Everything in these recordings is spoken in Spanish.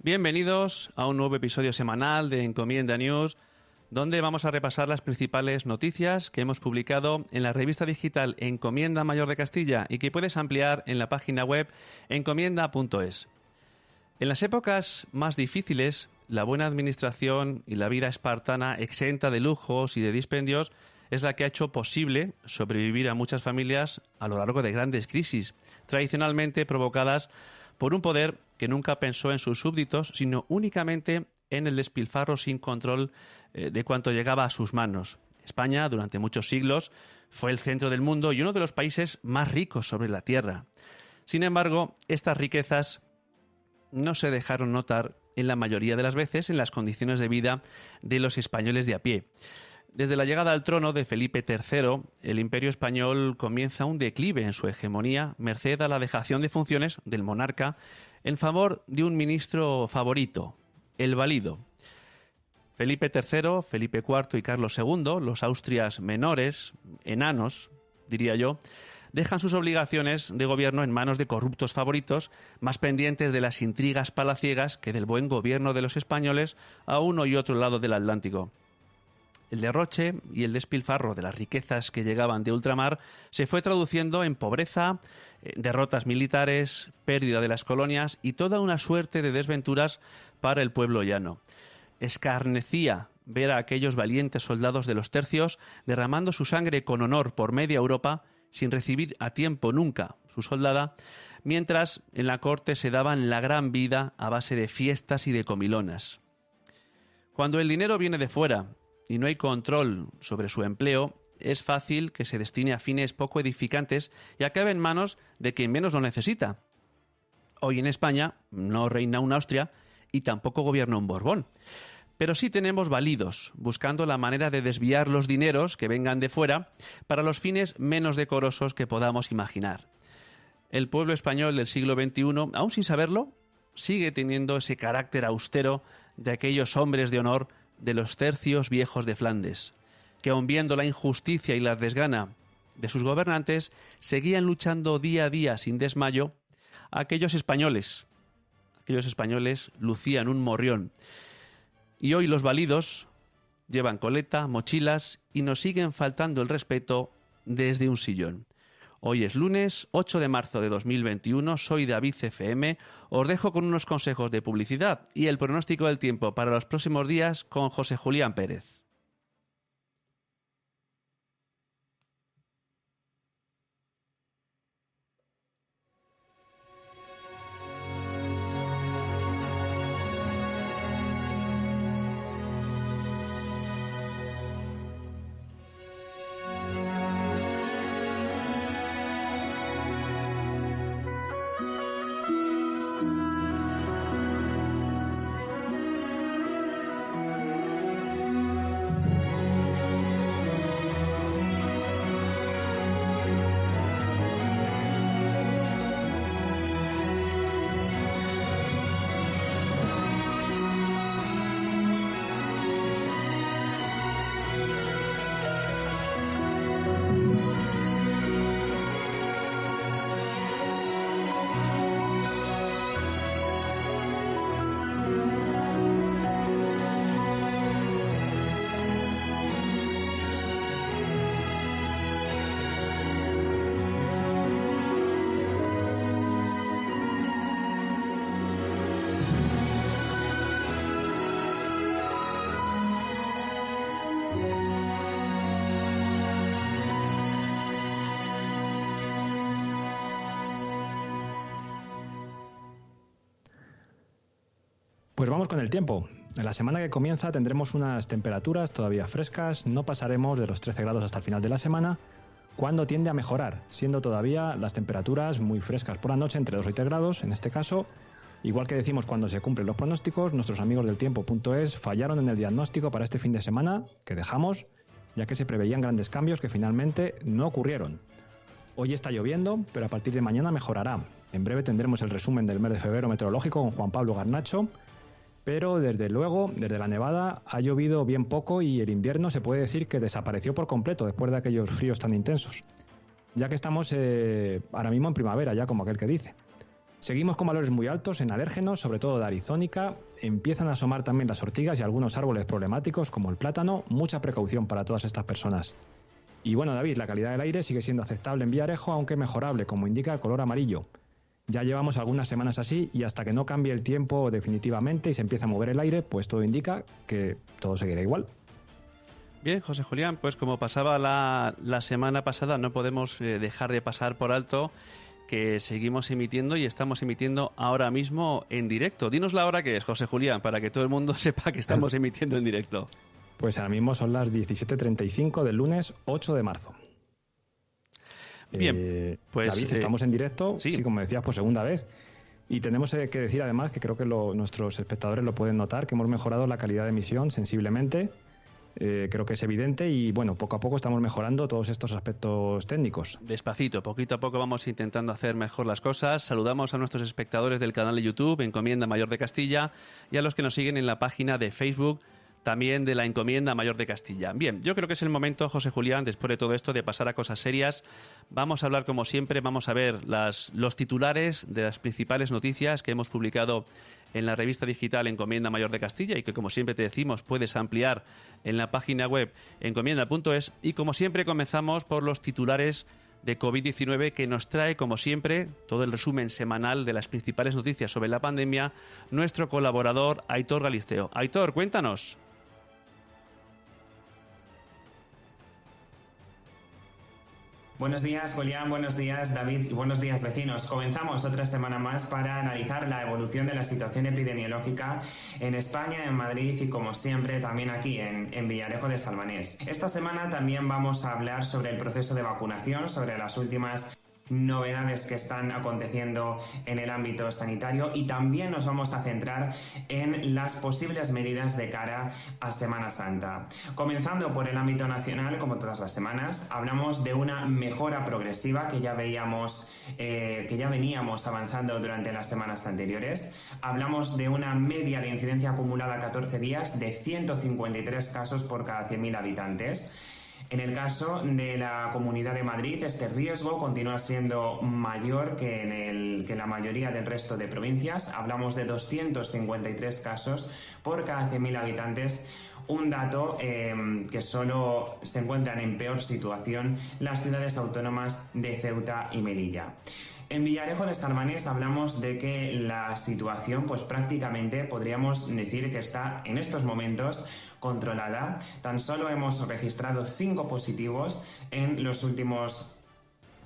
Bienvenidos a un nuevo episodio semanal de Encomienda News, donde vamos a repasar las principales noticias que hemos publicado en la revista digital Encomienda Mayor de Castilla y que puedes ampliar en la página web encomienda.es. En las épocas más difíciles, la buena administración y la vida espartana exenta de lujos y de dispendios es la que ha hecho posible sobrevivir a muchas familias a lo largo de grandes crisis, tradicionalmente provocadas por un poder que nunca pensó en sus súbditos, sino únicamente en el despilfarro sin control de cuanto llegaba a sus manos. España, durante muchos siglos, fue el centro del mundo y uno de los países más ricos sobre la tierra. Sin embargo, estas riquezas no se dejaron notar en la mayoría de las veces en las condiciones de vida de los españoles de a pie. Desde la llegada al trono de Felipe III, el Imperio español comienza un declive en su hegemonía, merced a la dejación de funciones del monarca en favor de un ministro favorito, el valido. Felipe III, Felipe IV y Carlos II, los Austrias menores, enanos, diría yo, dejan sus obligaciones de gobierno en manos de corruptos favoritos, más pendientes de las intrigas palaciegas que del buen gobierno de los españoles a uno y otro lado del Atlántico. El derroche y el despilfarro de las riquezas que llegaban de ultramar se fue traduciendo en pobreza, derrotas militares, pérdida de las colonias y toda una suerte de desventuras para el pueblo llano. Escarnecía ver a aquellos valientes soldados de los tercios derramando su sangre con honor por media Europa sin recibir a tiempo nunca su soldada, mientras en la corte se daban la gran vida a base de fiestas y de comilonas. Cuando el dinero viene de fuera y no hay control sobre su empleo, es fácil que se destine a fines poco edificantes y acabe en manos de quien menos lo necesita. Hoy en España no reina un Austria y tampoco gobierna un Borbón. Pero sí tenemos validos, buscando la manera de desviar los dineros que vengan de fuera para los fines menos decorosos que podamos imaginar. El pueblo español del siglo XXI, aún sin saberlo, sigue teniendo ese carácter austero de aquellos hombres de honor de los tercios viejos de Flandes, que aun viendo la injusticia y la desgana de sus gobernantes, seguían luchando día a día sin desmayo. Aquellos españoles lucían un morrión. Y hoy los validos llevan coleta, mochilas y nos siguen faltando el respeto desde un sillón. Hoy es lunes 8 de marzo de 2021, soy David FM, os dejo con unos consejos de publicidad y el pronóstico del tiempo para los próximos días con José Julián Pérez. Pues vamos con el tiempo. En la semana que comienza tendremos unas temperaturas todavía frescas, no pasaremos de los 13 grados hasta el final de la semana, cuando tiende a mejorar, siendo todavía las temperaturas muy frescas por la noche, entre 2 y 3 grados en este caso. Igual que decimos cuando se cumplen los pronósticos, nuestros amigos del tiempo.es fallaron en el diagnóstico para este fin de semana que dejamos, ya que se preveían grandes cambios que finalmente no ocurrieron. Hoy está lloviendo, pero a partir de mañana mejorará. En breve tendremos el resumen del mes de febrero meteorológico con Juan Pablo Garnacho, pero desde luego, desde la nevada, ha llovido bien poco y el invierno se puede decir que desapareció por completo después de aquellos fríos tan intensos, ya que estamos ahora mismo en primavera, ya como aquel que dice. Seguimos con valores muy altos en alérgenos, sobre todo de arizónica. Empiezan a asomar también las ortigas y algunos árboles problemáticos como el plátano. Mucha precaución para todas estas personas. Y bueno, David, la calidad del aire sigue siendo aceptable en Villarejo, aunque mejorable, como indica el color amarillo. Ya llevamos algunas semanas así y hasta que no cambie el tiempo definitivamente y se empiece a mover el aire, pues todo indica que todo seguirá igual. Bien, José Julián, pues como pasaba la semana pasada, no podemos dejar de pasar por alto que seguimos emitiendo y estamos emitiendo ahora mismo en directo. Dinos la hora que es, José Julián, para que todo el mundo sepa que estamos emitiendo en directo. Pues ahora mismo son las 17:35 del lunes 8 de marzo. Bien, pues David, estamos en directo, sí, como decías, por segunda vez. Y tenemos que decir además, que creo que nuestros espectadores lo pueden notar, que hemos mejorado la calidad de emisión sensiblemente. Creo que es evidente y bueno, poco a poco estamos mejorando todos estos aspectos técnicos. Despacito, poquito a poco vamos intentando hacer mejor las cosas. Saludamos a nuestros espectadores del canal de YouTube Encomienda Mayor de Castilla y a los que nos siguen en la página de Facebook también de la Encomienda Mayor de Castilla. Bien, yo creo que es el momento, José Julián, después de todo esto, de pasar a cosas serias. Vamos a hablar, como siempre, vamos a ver los titulares de las principales noticias que hemos publicado en la revista digital Encomienda Mayor de Castilla y que, como siempre te decimos, puedes ampliar en la página web encomienda.es. Y, como siempre, comenzamos por los titulares de COVID-19 que nos trae, como siempre, todo el resumen semanal de las principales noticias sobre la pandemia, nuestro colaborador Aitor Galisteo. Aitor, cuéntanos. Buenos días, Julián, buenos días, David, y buenos días, vecinos. Comenzamos otra semana más para analizar la evolución de la situación epidemiológica en España, en Madrid y, como siempre, también aquí en Villarejo de Salvanés. Esta semana también vamos a hablar sobre el proceso de vacunación, sobre las últimas novedades que están aconteciendo en el ámbito sanitario y también nos vamos a centrar en las posibles medidas de cara a Semana Santa. Comenzando por el ámbito nacional, como todas las semanas, hablamos de una mejora progresiva que ya veníamos avanzando durante las semanas anteriores. Hablamos de una media de incidencia acumulada a 14 días de 153 casos por cada 100.000 habitantes. En el caso de la Comunidad de Madrid, este riesgo continúa siendo mayor que en la mayoría del resto de provincias. Hablamos de 253 casos por cada 100.000 habitantes. Un dato que solo se encuentran en peor situación las ciudades autónomas de Ceuta y Melilla. En Villarejo de Salvanés hablamos de que la situación, pues prácticamente podríamos decir que está en estos momentos controlada. Tan solo hemos registrado 5 positivos en los últimos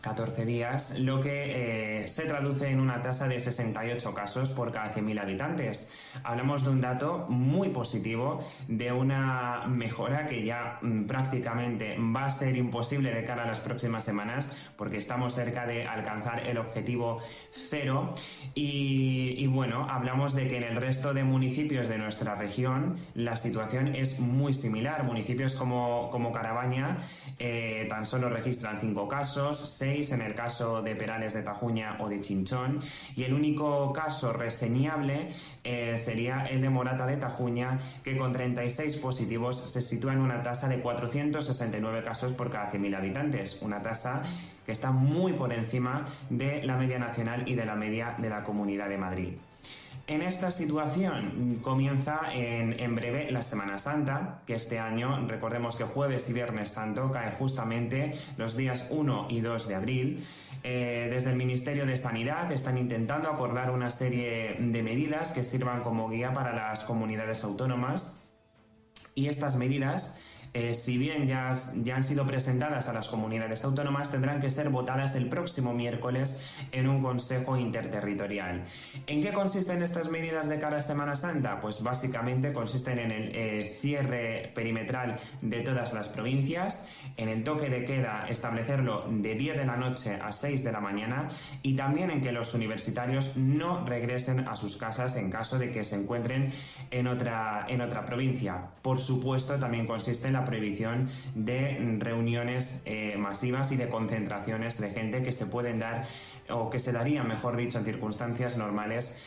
14 días, lo que se traduce en una tasa de 68 casos por cada 100.000 habitantes. Hablamos de un dato muy positivo, de una mejora que ya prácticamente va a ser imposible de cara a las próximas semanas, porque estamos cerca de alcanzar el objetivo 0. Y bueno, hablamos de que en el resto de municipios de nuestra región la situación es muy similar. Municipios como Carabaña tan solo registran 5 casos, 6 en el caso de Perales de Tajuña o de Chinchón, y el único caso reseñable sería el de Morata de Tajuña, que con 36 positivos se sitúa en una tasa de 469 casos por cada 100.000 habitantes, una tasa que está muy por encima de la media nacional y de la media de la Comunidad de Madrid. En esta situación comienza en breve la Semana Santa, que este año, recordemos que Jueves y Viernes Santo caen justamente los días 1 y 2 de abril. Desde el Ministerio de Sanidad están intentando acordar una serie de medidas que sirvan como guía para las comunidades autónomas, y estas medidas, si bien ya han sido presentadas a las comunidades autónomas, tendrán que ser votadas el próximo miércoles en un Consejo Interterritorial. ¿En qué consisten estas medidas de cara a Semana Santa? Pues básicamente consisten en el cierre perimetral de todas las provincias, en el toque de queda establecerlo de 10 de la noche a 6 de la mañana, y también en que los universitarios no regresen a sus casas en caso de que se encuentren en otra provincia. Por supuesto, también consiste en la prohibición de reuniones masivas y de concentraciones de gente que se pueden dar, o que se darían, mejor dicho, en circunstancias normales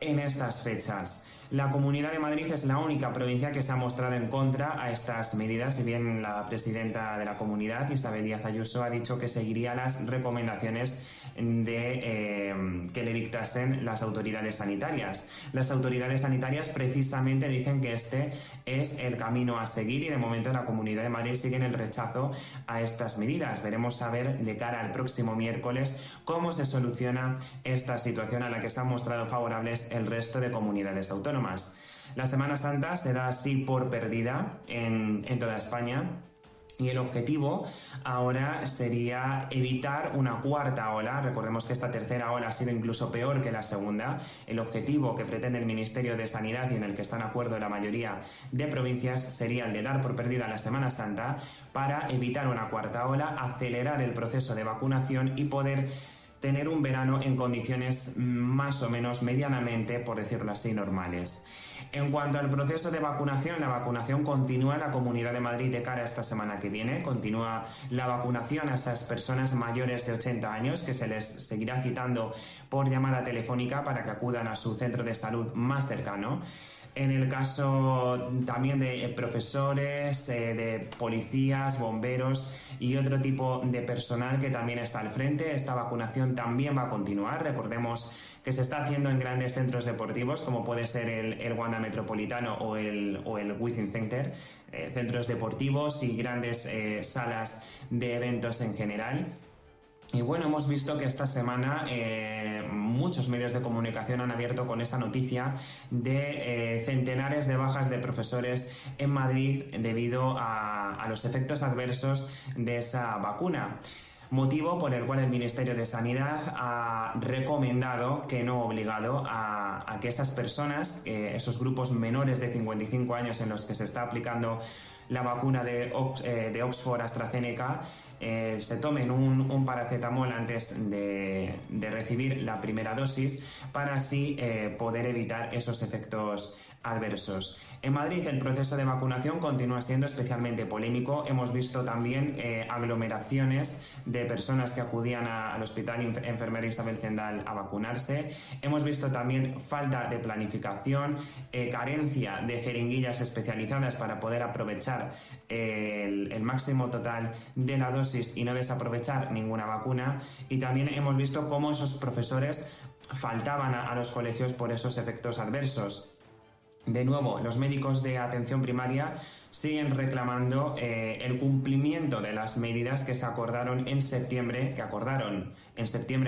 en estas fechas. La Comunidad de Madrid es la única provincia que se ha mostrado en contra a estas medidas, si bien la presidenta de la comunidad, Isabel Díaz Ayuso, ha dicho que seguiría las recomendaciones que le dictasen las autoridades sanitarias. Las autoridades sanitarias precisamente dicen que este es el camino a seguir y de momento la Comunidad de Madrid sigue en el rechazo a estas medidas. Veremos a ver de cara al próximo miércoles cómo se soluciona esta situación a la que se han mostrado favorables el resto de comunidades autónomas. La Semana Santa se da así por perdida en toda España y el objetivo ahora sería evitar una cuarta ola. Recordemos que esta tercera ola ha sido incluso peor que la segunda. El objetivo que pretende el Ministerio de Sanidad y en el que están de acuerdo la mayoría de provincias sería el de dar por perdida la Semana Santa para evitar una cuarta ola, acelerar el proceso de vacunación y poder tener un verano en condiciones más o menos medianamente, por decirlo así, normales. En cuanto al proceso de vacunación, la vacunación continúa en la Comunidad de Madrid de cara a esta semana que viene. Continúa la vacunación a esas personas mayores de 80 años que se les seguirá citando por llamada telefónica para que acudan a su centro de salud más cercano. En el caso también de profesores, de policías, bomberos y otro tipo de personal que también está al frente, esta vacunación también va a continuar. Recordemos que se está haciendo en grandes centros deportivos como puede ser el Wanda Metropolitano o el Within Center, centros deportivos y grandes salas de eventos en general. Y bueno, hemos visto que esta semana muchos medios de comunicación han abierto con esa noticia de centenares de bajas de profesores en Madrid debido a los efectos adversos de esa vacuna. Motivo por el cual el Ministerio de Sanidad ha recomendado, que no obligado, a que esas personas, esos grupos menores de 55 años en los que se está aplicando la vacuna de Oxford AstraZeneca, se tomen un paracetamol antes de recibir la primera dosis para así poder evitar esos efectos adversos. En Madrid el proceso de vacunación continúa siendo especialmente polémico. Hemos visto también aglomeraciones de personas que acudían al Hospital Enfermera Isabel Zendal a vacunarse. Hemos visto también falta de planificación, carencia de jeringuillas especializadas para poder aprovechar el máximo total de la dosis y no desaprovechar ninguna vacuna. Y también hemos visto cómo esos profesores faltaban a los colegios por esos efectos adversos. De nuevo, los médicos de atención primaria siguen reclamando el cumplimiento de las medidas que se acordaron en septiembre,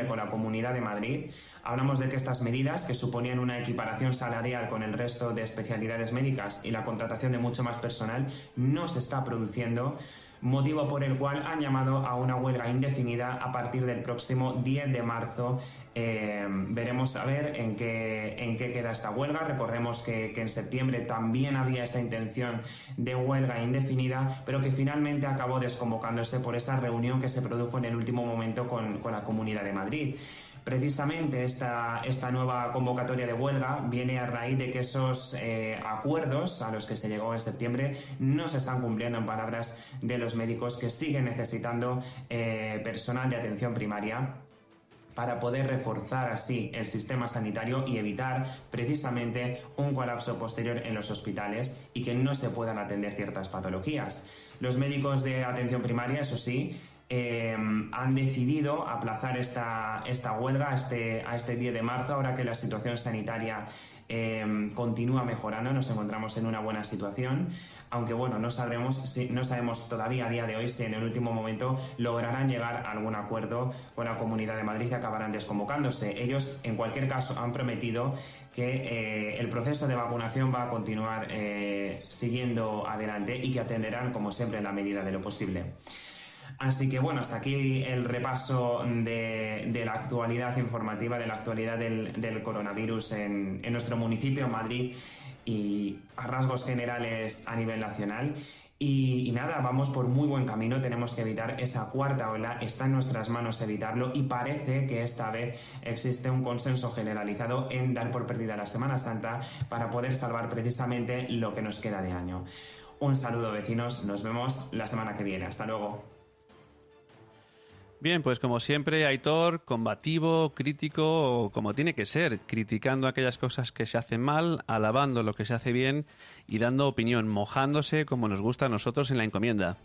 con la Comunidad de Madrid. Hablamos de que estas medidas, que suponían una equiparación salarial con el resto de especialidades médicas y la contratación de mucho más personal, no se está produciendo, motivo por el cual han llamado a una huelga indefinida a partir del próximo 10 de marzo. Veremos a ver en qué queda esta huelga. Recordemos que en septiembre también había esa intención de huelga indefinida, pero que finalmente acabó desconvocándose por esa reunión que se produjo en el último momento con la Comunidad de Madrid. Precisamente esta nueva convocatoria de huelga viene a raíz de que esos acuerdos a los que se llegó en septiembre no se están cumpliendo, en palabras de los médicos, que siguen necesitando personal de atención primaria para poder reforzar así el sistema sanitario y evitar precisamente un colapso posterior en los hospitales y que no se puedan atender ciertas patologías. Los médicos de atención primaria, eso sí, han decidido aplazar esta huelga a este 10 de marzo, ahora que la situación sanitaria continúa mejorando. Nos encontramos en una buena situación, aunque bueno, no sabemos todavía a día de hoy si en el último momento lograrán llegar a algún acuerdo con la Comunidad de Madrid y acabarán desconvocándose. Ellos, en cualquier caso, han prometido que el proceso de vacunación va a continuar siguiendo adelante y que atenderán, como siempre, en la medida de lo posible. Así que bueno, hasta aquí el repaso de la actualidad informativa, de la actualidad del coronavirus en nuestro municipio, en Madrid, y a rasgos generales a nivel nacional. Y nada, vamos por muy buen camino, tenemos que evitar esa cuarta ola, está en nuestras manos evitarlo y parece que esta vez existe un consenso generalizado en dar por perdida la Semana Santa para poder salvar precisamente lo que nos queda de año. Un saludo, vecinos, nos vemos la semana que viene, hasta luego. Bien, pues como siempre, Aitor, combativo, crítico, como tiene que ser, criticando aquellas cosas que se hacen mal, alabando lo que se hace bien y dando opinión, mojándose como nos gusta a nosotros en la encomienda.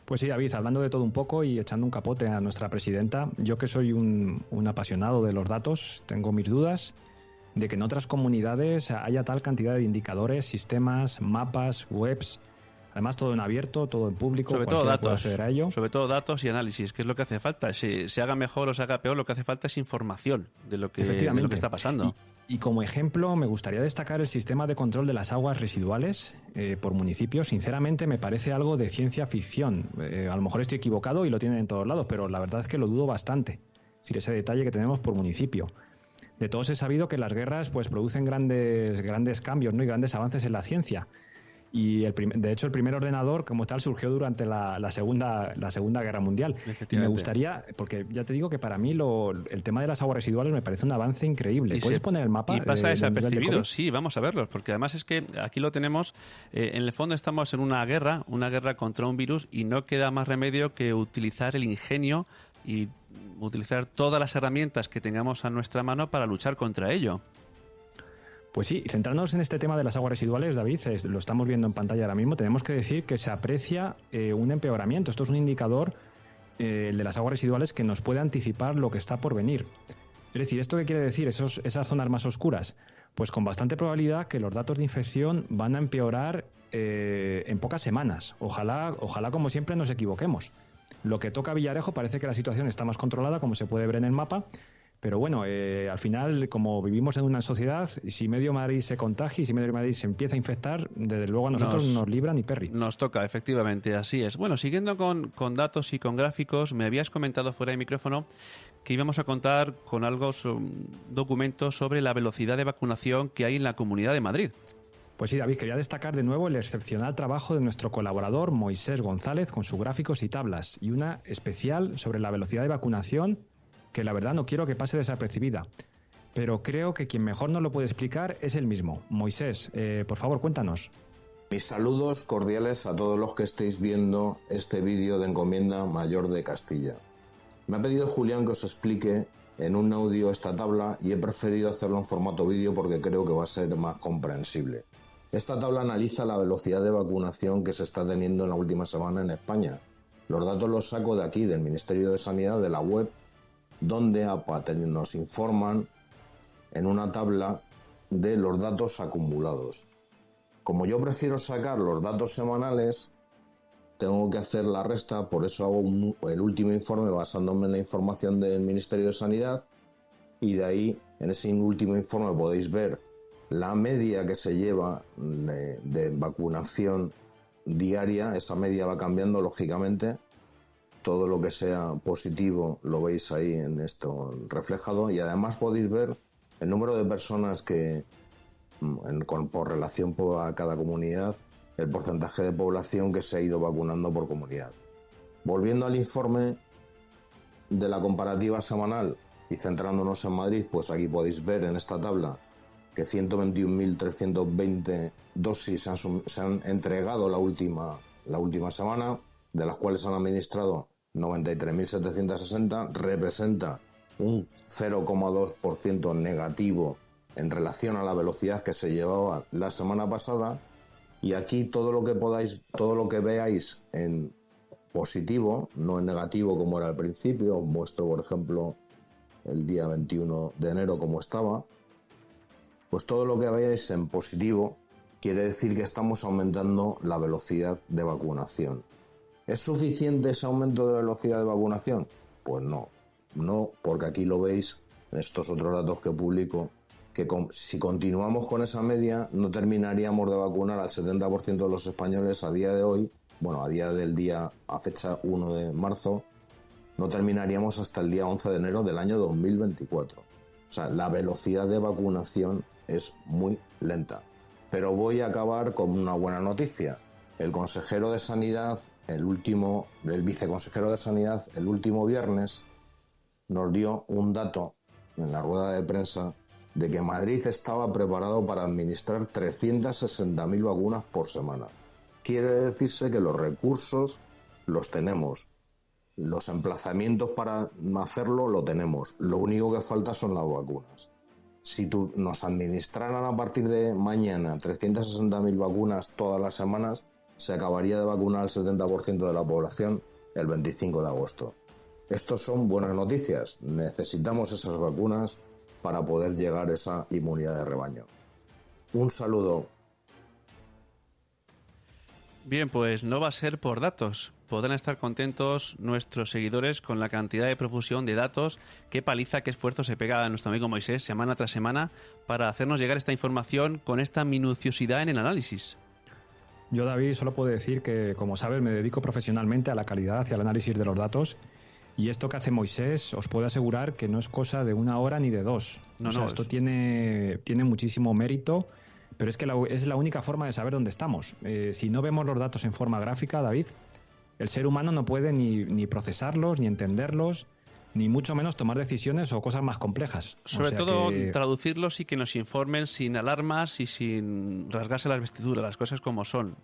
Pues sí, David, hablando de todo un poco y echando un capote a nuestra presidenta, yo que soy un apasionado de los datos, tengo mis dudas de que en otras comunidades haya tal cantidad de indicadores, sistemas, mapas, webs, además todo en abierto, todo en público, Sobre todo cualquiera puede datos, acceder a ello. sobre todo datos y análisis, que es lo que hace falta. Si se haga mejor o se haga peor, lo que hace falta es información de lo que está pasando. Y como ejemplo, me gustaría destacar el sistema de control de las aguas residuales por municipio. Sinceramente, me parece algo de ciencia ficción. A lo mejor estoy equivocado y lo tienen en todos lados, pero la verdad es que lo dudo bastante. Es decir, ese detalle que tenemos por municipio. De todos he sabido que las guerras pues producen grandes cambios, ¿no? Y grandes avances en la ciencia. Y de hecho el primer ordenador como tal surgió durante la segunda Guerra Mundial. Y me gustaría, porque ya te digo que para mí el tema de las aguas residuales me parece un avance increíble. ¿Puedes poner el mapa? Y pasa desapercibido, sí, vamos a verlos, porque además es que aquí lo tenemos, en el fondo estamos en una guerra contra un virus y no queda más remedio que utilizar el ingenio y utilizar todas las herramientas que tengamos a nuestra mano para luchar contra ello. Pues sí, centrándonos en este tema de las aguas residuales, David, lo estamos viendo en pantalla ahora mismo, tenemos que decir que se aprecia un empeoramiento. Esto es un indicador, el de las aguas residuales, que nos puede anticipar lo que está por venir. Es decir, ¿esto qué quiere decir? Esas zonas más oscuras, pues con bastante probabilidad que los datos de infección van a empeorar en pocas semanas. Ojalá, como siempre, nos equivoquemos. Lo que toca a Villarejo parece que la situación está más controlada, como se puede ver en el mapa. Pero bueno, al final, como vivimos en una sociedad, si medio Madrid se contagia y si medio Madrid se empieza a infectar, desde luego a nosotros nos libra ni perri. Nos toca, efectivamente, así es. Bueno, siguiendo con datos y con gráficos, me habías comentado fuera de micrófono que íbamos a contar con un documento sobre la velocidad de vacunación que hay en la Comunidad de Madrid. Pues sí, David, quería destacar de nuevo el excepcional trabajo de nuestro colaborador Moisés González con sus gráficos y tablas, y una especial sobre la velocidad de vacunación que la verdad no quiero que pase desapercibida, pero creo que quien mejor nos lo puede explicar es él mismo. Moisés, por favor, cuéntanos. Mis saludos cordiales a todos los que estéis viendo este vídeo de Encomienda Mayor de Castilla. Me ha pedido Julián que os explique en un audio esta tabla y he preferido hacerlo en formato vídeo porque creo que va a ser más comprensible. Esta tabla analiza la velocidad de vacunación que se está teniendo en la última semana en España. Los datos los saco de aquí, del Ministerio de Sanidad, de la web, donde nos informan en una tabla de los datos acumulados. Como yo prefiero sacar los datos semanales, tengo que hacer la resta, por eso hago el último informe basándome en la información del Ministerio de Sanidad, y de ahí, en ese último informe, podéis ver la media que se lleva de vacunación diaria. Esa media va cambiando, lógicamente. Todo lo que sea positivo lo veis ahí en esto reflejado, y además podéis ver el número de personas que, por relación a cada comunidad, el porcentaje de población que se ha ido vacunando por comunidad. Volviendo al informe de la comparativa semanal y centrándonos en Madrid, pues aquí podéis ver en esta tabla que 121.320 dosis se han entregado la última semana, de las cuales se han administrado 93.760, representa un 0,2% negativo en relación a la velocidad que se llevaba la semana pasada. Y aquí todo lo que veáis en positivo, no en negativo como era al principio, os muestro por ejemplo el día 21 de enero como estaba, pues todo lo que veáis en positivo quiere decir que estamos aumentando la velocidad de vacunación. ¿Es suficiente ese aumento de velocidad de vacunación? Pues no, porque aquí lo veis en estos otros datos que publico, que si continuamos con esa media no terminaríamos de vacunar al 70% de los españoles a día de hoy, a fecha 1 de marzo, no terminaríamos hasta el día 11 de enero del año 2024. O sea, la velocidad de vacunación es muy lenta. Pero voy a acabar con una buena noticia. El consejero de Sanidad, el viceconsejero de Sanidad, el último viernes, nos dio un dato en la rueda de prensa de que Madrid estaba preparado para administrar 360.000 vacunas por semana. Quiere decirse que los recursos los tenemos. Los emplazamientos para hacerlo lo tenemos. Lo único que falta son las vacunas. Si nos administraran a partir de mañana 360.000 vacunas todas las semanas, se acabaría de vacunar el 70% de la población el 25 de agosto. Estos son buenas noticias. Necesitamos esas vacunas para poder llegar a esa inmunidad de rebaño. Un saludo. Bien, pues no va a ser por datos. Podrán estar contentos nuestros seguidores con la cantidad de profusión de datos, qué paliza, qué esfuerzo se pega a nuestro amigo Moisés semana tras semana para hacernos llegar esta información con esta minuciosidad en el análisis. Yo, David, solo puedo decir que, como sabes, me dedico profesionalmente a la calidad y al análisis de los datos. Y esto que hace Moisés, os puedo asegurar que no es cosa de 1 hora ni de 2. Esto tiene muchísimo mérito, pero es que es la única forma de saber dónde estamos. Si no vemos los datos en forma gráfica, David, el ser humano no puede ni procesarlos, ni entenderlos, ni mucho menos tomar decisiones o cosas más complejas. Sobre todo traducirlos y que nos informen sin alarmas y sin rasgarse las vestiduras, las cosas como son.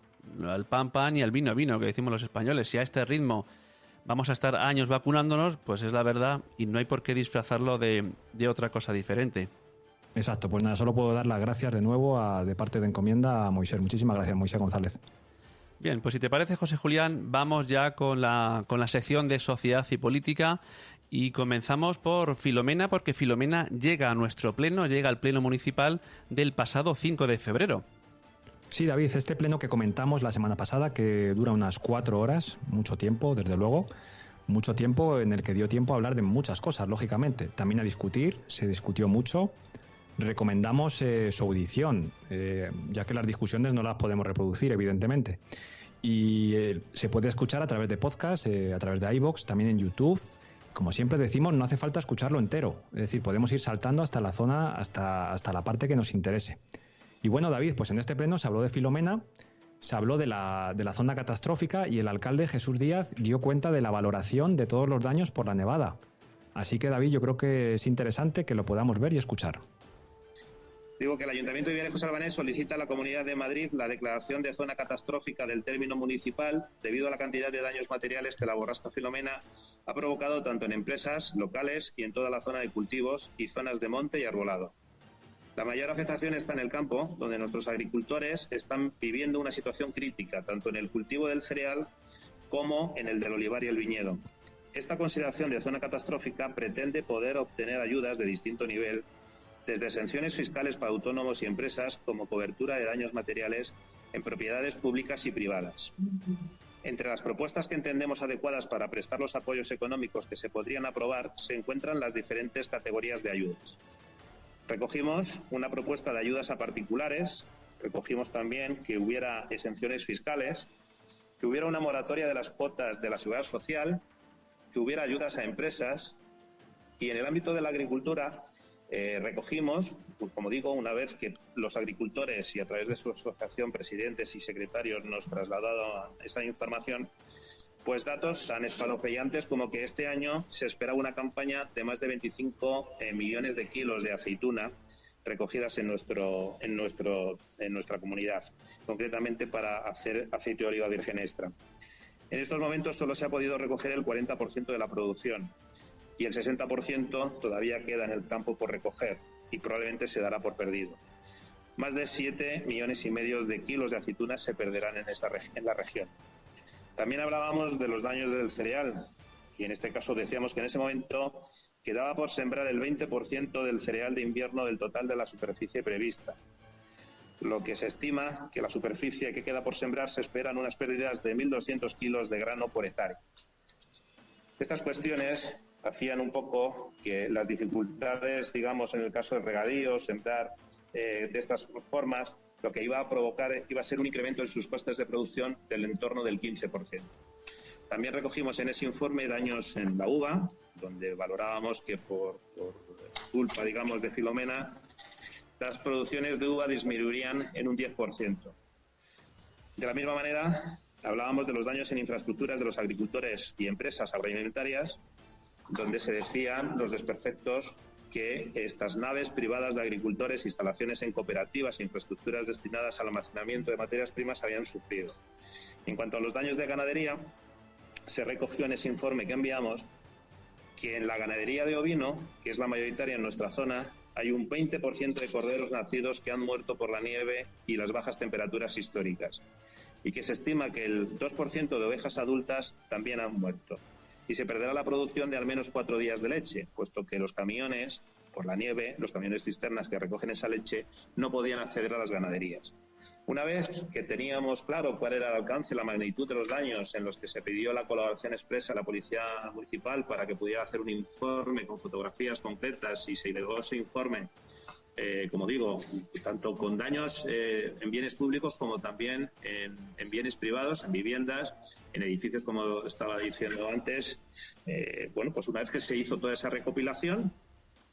Al pan, pan y al vino, vino, que decimos los españoles. Si a este ritmo vamos a estar años vacunándonos, pues es la verdad y no hay por qué disfrazarlo de otra cosa diferente. Exacto, pues nada, solo puedo dar las gracias de nuevo de parte de Encomienda a Moisés. Muchísimas gracias, Moisés González. Bien, pues si te parece, José Julián, vamos ya con la sección de Sociedad y Política y comenzamos por Filomena, porque Filomena llega a nuestro pleno, llega al pleno municipal del pasado 5 de febrero. Sí, David, este pleno que comentamos la semana pasada, que dura unas 4 horas, mucho tiempo, desde luego, mucho tiempo en el que dio tiempo a hablar de muchas cosas, lógicamente. También a discutir, se discutió mucho. Recomendamos su audición, ya que las discusiones no las podemos reproducir, evidentemente. Y se puede escuchar a través de podcast, a través de iVoox, también en YouTube. Como siempre decimos, no hace falta escucharlo entero. Es decir, podemos ir saltando hasta la zona, hasta la parte que nos interese. Y bueno, David, pues en este pleno se habló de Filomena, se habló de la zona catastrófica y el alcalde Jesús Díaz dio cuenta de la valoración de todos los daños por la nevada. Así que, David, yo creo que es interesante que lo podamos ver y escuchar. Digo que el Ayuntamiento de Villarejo Salvanés solicita a la Comunidad de Madrid la declaración de zona catastrófica del término municipal debido a la cantidad de daños materiales que la borrasca Filomena ha provocado tanto en empresas locales y en toda la zona de cultivos y zonas de monte y arbolado. La mayor afectación está en el campo, donde nuestros agricultores están viviendo una situación crítica, tanto en el cultivo del cereal como en el del olivar y el viñedo. Esta consideración de zona catastrófica pretende poder obtener ayudas de distinto nivel, desde exenciones fiscales para autónomos y empresas como cobertura de daños materiales en propiedades públicas y privadas. Entre las propuestas que entendemos adecuadas para prestar los apoyos económicos que se podrían aprobar se encuentran las diferentes categorías de ayudas. Recogimos una propuesta de ayudas a particulares, recogimos también que hubiera exenciones fiscales, que hubiera una moratoria de las cuotas de la seguridad social, que hubiera ayudas a empresas y en el ámbito de la agricultura recogimos, como digo, una vez que los agricultores y a través de su asociación, presidentes y secretarios nos trasladaron esa información, pues datos tan escalofriantes como que este año se espera una campaña de más de 25 millones de kilos de aceituna recogidas en nuestra comunidad, concretamente para hacer aceite de oliva virgen extra. En estos momentos solo se ha podido recoger el 40% de la producción y el 60% todavía queda en el campo por recoger y probablemente se dará por perdido. Más de 7,5 millones de kilos de aceitunas se perderán en la región. También hablábamos de los daños del cereal y en este caso decíamos que en ese momento quedaba por sembrar el 20% del cereal de invierno del total de la superficie prevista. Lo que se estima que la superficie que queda por sembrar se esperan unas pérdidas de 1.200 kilos de grano por hectárea. Estas cuestiones hacían un poco que las dificultades, digamos, en el caso de regadío, sembrar de estas formas, lo que iba a provocar iba a ser un incremento en sus costes de producción del entorno del 15%. También recogimos en ese informe daños en la uva, donde valorábamos que por culpa, digamos, de Filomena, las producciones de uva disminuirían en un 10%. De la misma manera, hablábamos de los daños en infraestructuras de los agricultores y empresas agroalimentarias, donde se decían los desperfectos que estas naves privadas de agricultores, instalaciones en cooperativas e infraestructuras destinadas al almacenamiento de materias primas habían sufrido. En cuanto a los daños de ganadería, se recogió en ese informe que enviamos que en la ganadería de ovino, que es la mayoritaria en nuestra zona, hay un 20% de corderos nacidos que han muerto por la nieve y las bajas temperaturas históricas, y que se estima que el 2% de ovejas adultas también han muerto. Y se perderá la producción de al menos 4 días de leche, puesto que los camiones, por la nieve, los camiones cisternas que recogen esa leche, no podían acceder a las ganaderías. Una vez que teníamos claro cuál era el alcance, la magnitud de los daños, en los que se pidió la colaboración expresa a la Policía Municipal para que pudiera hacer un informe con fotografías concretas, y se entregó ese informe, como digo, tanto con daños en bienes públicos como también en bienes privados, en viviendas, en edificios, como estaba diciendo antes. Bueno, pues una vez que se hizo toda esa recopilación,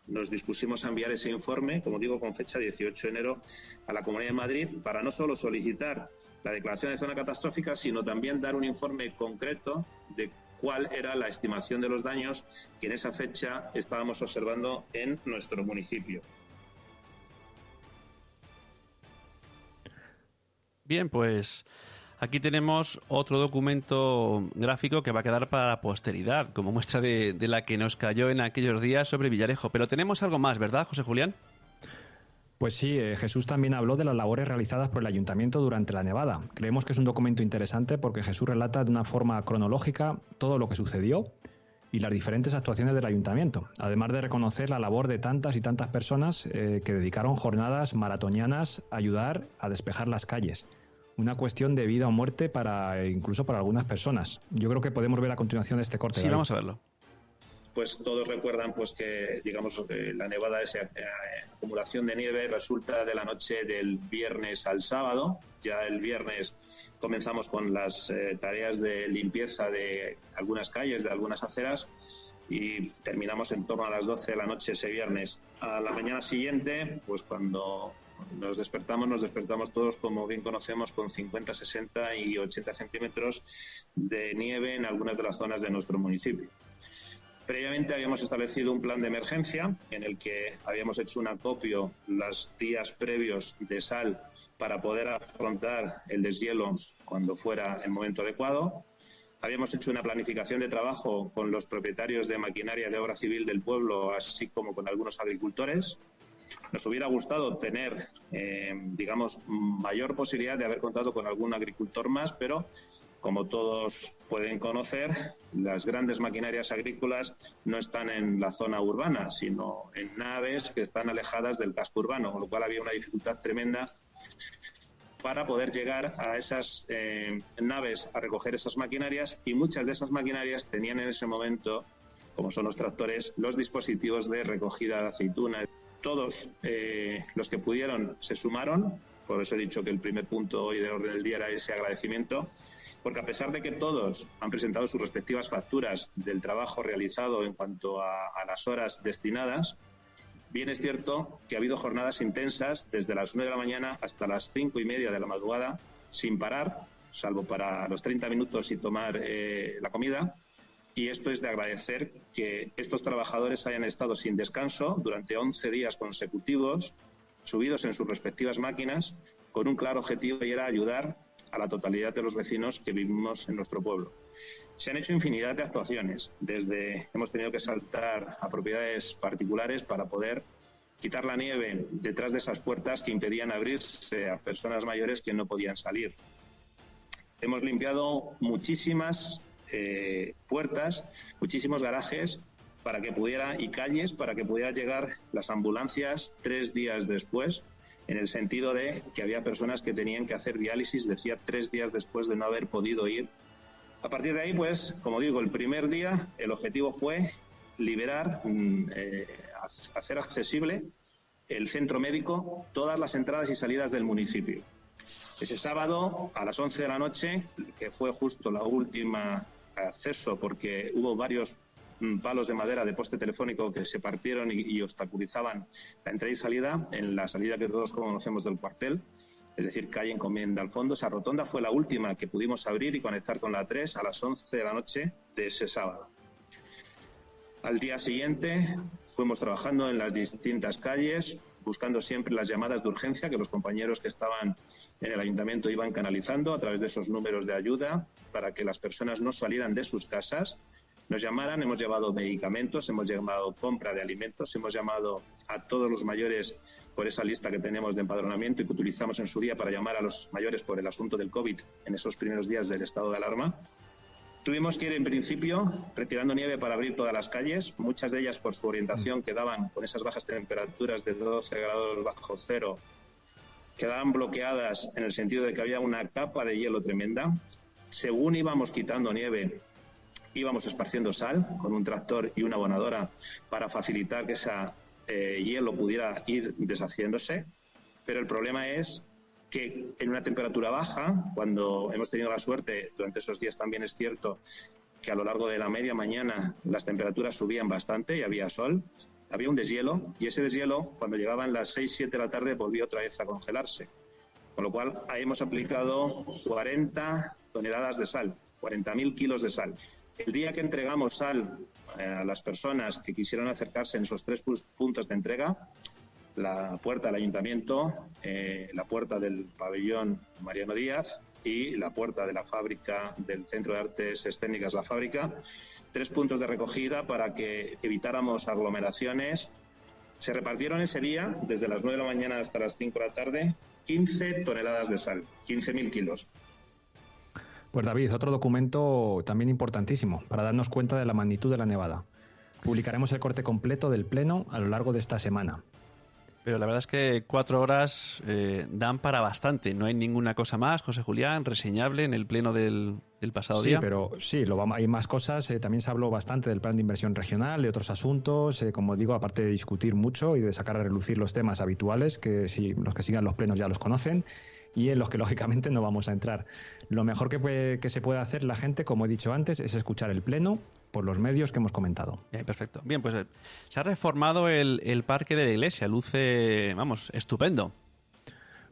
nos dispusimos a enviar ese informe, como digo, con fecha 18 de enero a la Comunidad de Madrid, para no solo solicitar la declaración de zona catastrófica, sino también dar un informe concreto de cuál era la estimación de los daños que en esa fecha estábamos observando en nuestro municipio. Bien, pues aquí tenemos otro documento gráfico que va a quedar para la posteridad, como muestra de la que nos cayó en aquellos días sobre Villarejo. Pero tenemos algo más, ¿verdad, José Julián? Pues sí, Jesús también habló de las labores realizadas por el Ayuntamiento durante la nevada. Creemos que es un documento interesante porque Jesús relata de una forma cronológica todo lo que sucedió y las diferentes actuaciones del Ayuntamiento, además de reconocer la labor de tantas y tantas personas que dedicaron jornadas maratonianas a ayudar a despejar las calles. Una cuestión de vida o muerte incluso para algunas personas. Yo creo que podemos ver a continuación este corte. Sí, vamos a verlo. Pues todos recuerdan pues que, digamos, la nevada, esa acumulación de nieve, resulta de la noche del viernes al sábado. Ya el viernes comenzamos con las tareas de limpieza de algunas calles, de algunas aceras, y terminamos en torno a las 12 de la noche ese viernes. A la mañana siguiente, pues cuando nos despertamos todos, como bien conocemos, con 50, 60 y 80 centímetros de nieve en algunas de las zonas de nuestro municipio. Previamente habíamos establecido un plan de emergencia en el que habíamos hecho un acopio los días previos de sal para poder afrontar el deshielo cuando fuera el momento adecuado. Habíamos hecho una planificación de trabajo con los propietarios de maquinaria de obra civil del pueblo, así como con algunos agricultores. Nos hubiera gustado tener, digamos, mayor posibilidad de haber contado con algún agricultor más, pero como todos pueden conocer, las grandes maquinarias agrícolas no están en la zona urbana, sino en naves que están alejadas del casco urbano, con lo cual había una dificultad tremenda para poder llegar a esas naves a recoger esas maquinarias, y muchas de esas maquinarias tenían en ese momento, como son los tractores, los dispositivos de recogida de aceituna. Todos los que pudieron se sumaron, por eso he dicho que el primer punto hoy del orden del día era ese agradecimiento, porque a pesar de que todos han presentado sus respectivas facturas del trabajo realizado en cuanto a las horas destinadas, bien es cierto que ha habido jornadas intensas desde las 9 de la mañana hasta las 5:30 de la madrugada, sin parar, salvo para los 30 minutos y tomar la comida. Y esto es de agradecer, que estos trabajadores hayan estado sin descanso durante 11 días consecutivos, subidos en sus respectivas máquinas, con un claro objetivo, y era ayudar a la totalidad de los vecinos que vivimos en nuestro pueblo. Se han hecho infinidad de actuaciones, hemos tenido que saltar a propiedades particulares para poder quitar la nieve detrás de esas puertas que impedían abrirse a personas mayores que no podían salir. Hemos limpiado muchísimas puertas, muchísimos garajes y calles para que pudiera llegar las ambulancias 3 días después, en el sentido de que había personas que tenían que hacer diálisis, decía, 3 días después de no haber podido ir. A partir de ahí, pues, como digo, el primer día el objetivo fue liberar, hacer accesible el centro médico, todas las entradas y salidas del municipio. Ese sábado, a las 11 de la noche, que fue justo la última acceso, porque hubo varios palos de madera de poste telefónico que se partieron y obstaculizaban la entrada y salida, en la salida que todos conocemos del cuartel, es decir, calle Encomienda al fondo. Esa rotonda fue la última que pudimos abrir y conectar con la 3 a las 11 de la noche de ese sábado. Al día siguiente fuimos trabajando en las distintas calles, buscando siempre las llamadas de urgencia que los compañeros que estaban en el ayuntamiento iban canalizando a través de esos números de ayuda para que las personas no salieran de sus casas, nos llamaran. Hemos llevado medicamentos, hemos llevado compra de alimentos, hemos llamado a todos los mayores por esa lista que tenemos de empadronamiento y que utilizamos en su día para llamar a los mayores por el asunto del COVID en esos primeros días del estado de alarma. Tuvimos que ir, en principio, retirando nieve para abrir todas las calles, muchas de ellas por su orientación quedaban con esas bajas temperaturas de 12 grados bajo cero, quedaban bloqueadas en el sentido de que había una capa de hielo tremenda. Según íbamos quitando nieve, íbamos esparciendo sal con un tractor y una abonadora para facilitar que ese hielo pudiera ir deshaciéndose, pero el problema es que en una temperatura baja, cuando hemos tenido la suerte, durante esos días también es cierto que a lo largo de la media mañana las temperaturas subían bastante y había sol, había un deshielo, y ese deshielo, cuando llegaban las 6-7 de la tarde, volvió otra vez a congelarse. Con lo cual, ahí hemos aplicado 40 toneladas de sal, 40.000 kilos de sal. El día que entregamos sal a las personas que quisieron acercarse en esos 3 puntos de entrega, la puerta del ayuntamiento, la puerta del pabellón Mariano Díaz y la puerta de la fábrica del Centro de Artes Escénicas La Fábrica, 3 puntos de recogida para que evitáramos aglomeraciones. Se repartieron ese día, desde las 9 de la mañana hasta las 5 de la tarde, 15 toneladas de sal, 15.000 kilos. Pues David, otro documento también importantísimo para darnos cuenta de la magnitud de la nevada. Publicaremos el corte completo del pleno a lo largo de esta semana. Pero la verdad es que 4 horas dan para bastante. No hay ninguna cosa más, José Julián, reseñable en el pleno del pasado día. Sí, hay más cosas. También se habló bastante del plan de inversión regional, de otros asuntos. Como digo, aparte de discutir mucho y de sacar a relucir los temas habituales, que los que sigan los plenos ya los conocen, y en los que lógicamente no vamos a entrar. Lo mejor que se puede hacer la gente, como he dicho antes, es escuchar el pleno por los medios que hemos comentado. Bien, perfecto. Bien, pues se ha reformado el parque de la iglesia. Luce, estupendo.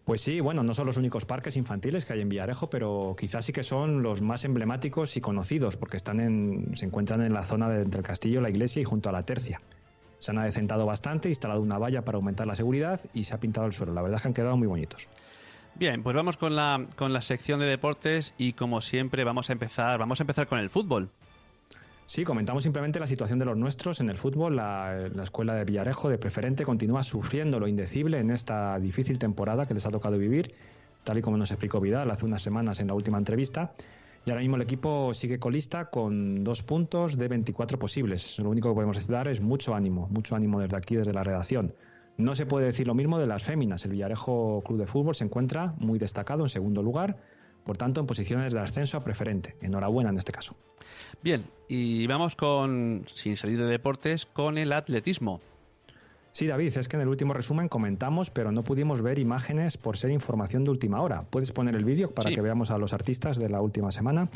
Pues sí, bueno, no son los únicos parques infantiles que hay en Villarejo, pero quizás sí que son los más emblemáticos y conocidos, porque se encuentran en la zona entre el castillo, la iglesia y junto a la tercia. Se han adecentado bastante, instalado una valla para aumentar la seguridad y se ha pintado el suelo. La verdad es que han quedado muy bonitos. Bien, pues vamos con la sección de deportes y, como siempre, vamos a empezar con el fútbol. Sí, comentamos simplemente la situación de los nuestros en el fútbol. La escuela de Villarejo de Preferente continúa sufriendo lo indecible en esta difícil temporada que les ha tocado vivir, tal y como nos explicó Vidal hace unas semanas en la última entrevista. Y ahora mismo el equipo sigue colista con 2 puntos de 24 posibles. Lo único que podemos dar es mucho ánimo desde aquí, desde la redacción. No se puede decir lo mismo de las féminas. El Villarejo Club de Fútbol se encuentra muy destacado en segundo lugar, por tanto en posiciones de ascenso a Preferente. Enhorabuena en este caso. Bien, y vamos sin salir de deportes, con el atletismo. Sí, David, es que en el último resumen comentamos, pero no pudimos ver imágenes por ser información de última hora. ¿Puedes poner el vídeo para que veamos a los artistas de la última semana?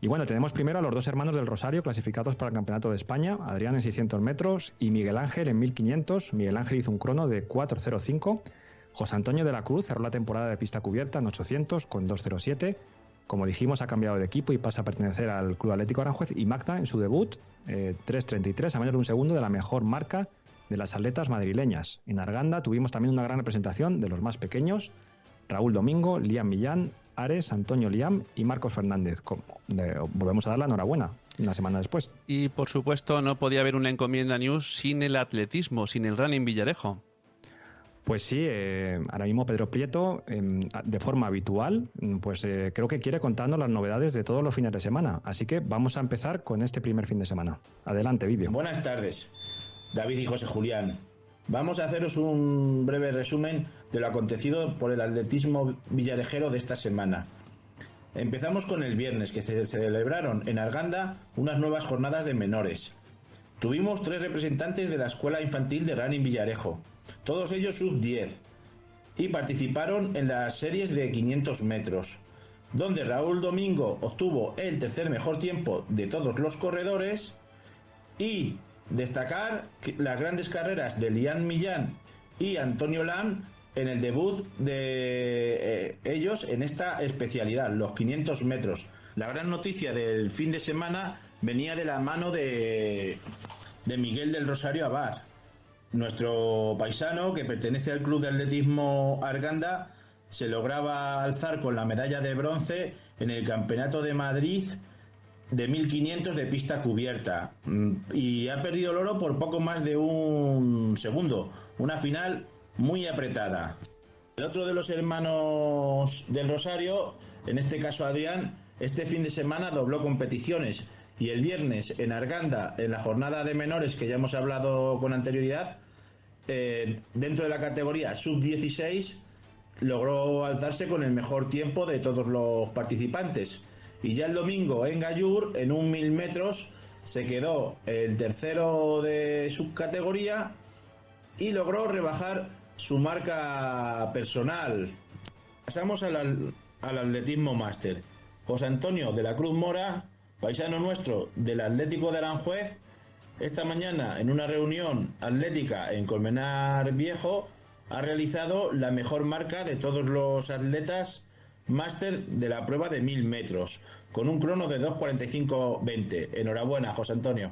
Y bueno, tenemos primero a los 2 hermanos del Rosario clasificados para el Campeonato de España, Adrián en 600 metros y Miguel Ángel en 1500. Miguel Ángel hizo un crono de 4.05. José Antonio de la Cruz cerró la temporada de pista cubierta en 800 con 2.07. Como dijimos, ha cambiado de equipo y pasa a pertenecer al Club Atlético Aranjuez. Y Magda, en su debut, 3.33, a menos de un segundo de la mejor marca de las atletas madrileñas. En Arganda tuvimos también una gran representación de los más pequeños: Raúl Domingo, Liam Millán, Ares, Antonio Liam y Marcos Fernández. Volvemos a dar la enhorabuena una semana después. Y por supuesto no podía haber una Encomienda News sin el atletismo, sin el running Villarejo. Pues sí, ahora mismo Pedro Prieto, de forma habitual, pues creo que quiere contarnos las novedades de todos los fines de semana. Así que vamos a empezar con este primer fin de semana. Adelante, vídeo. Buenas tardes, David y José Julián. Vamos a haceros un breve resumen de lo acontecido por el atletismo villarejero de esta semana. Empezamos con el viernes, que se celebraron en Arganda unas nuevas jornadas de menores. Tuvimos 3 representantes de la Escuela Infantil de Running Villarejo, todos ellos sub-10, y participaron en las series de 500 metros, donde Raúl Domingo obtuvo el tercer mejor tiempo de todos los corredores, y destacar las grandes carreras de Liam Millán y Antonio Lam en el debut de ellos en esta especialidad, los 500 metros. La gran noticia del fin de semana venía de la mano de Miguel del Rosario Abad, Nuestro paisano, que pertenece al Club de Atletismo Arganda, se lograba alzar con la medalla de bronce en el Campeonato de Madrid de 1500 de pista cubierta, y ha perdido el oro por poco más de un segundo. Una final muy apretada. El otro de los hermanos del Rosario, en este caso Adrián, este fin de semana dobló competiciones, y el viernes en Arganda, en la jornada de menores que ya hemos hablado con anterioridad, dentro de la categoría sub-16 logró alzarse con el mejor tiempo de todos los participantes. Y ya el domingo en Gallur, en un 1000 metros, se quedó el tercero de su categoría y logró rebajar su marca personal. Pasamos al atletismo máster. José Antonio de la Cruz Mora, paisano nuestro del Atlético de Aranjuez, esta mañana en una reunión atlética en Colmenar Viejo ha realizado la mejor marca de todos los atletas máster de la prueba de 1000 metros, con un crono de 2:45:20. Enhorabuena, José Antonio.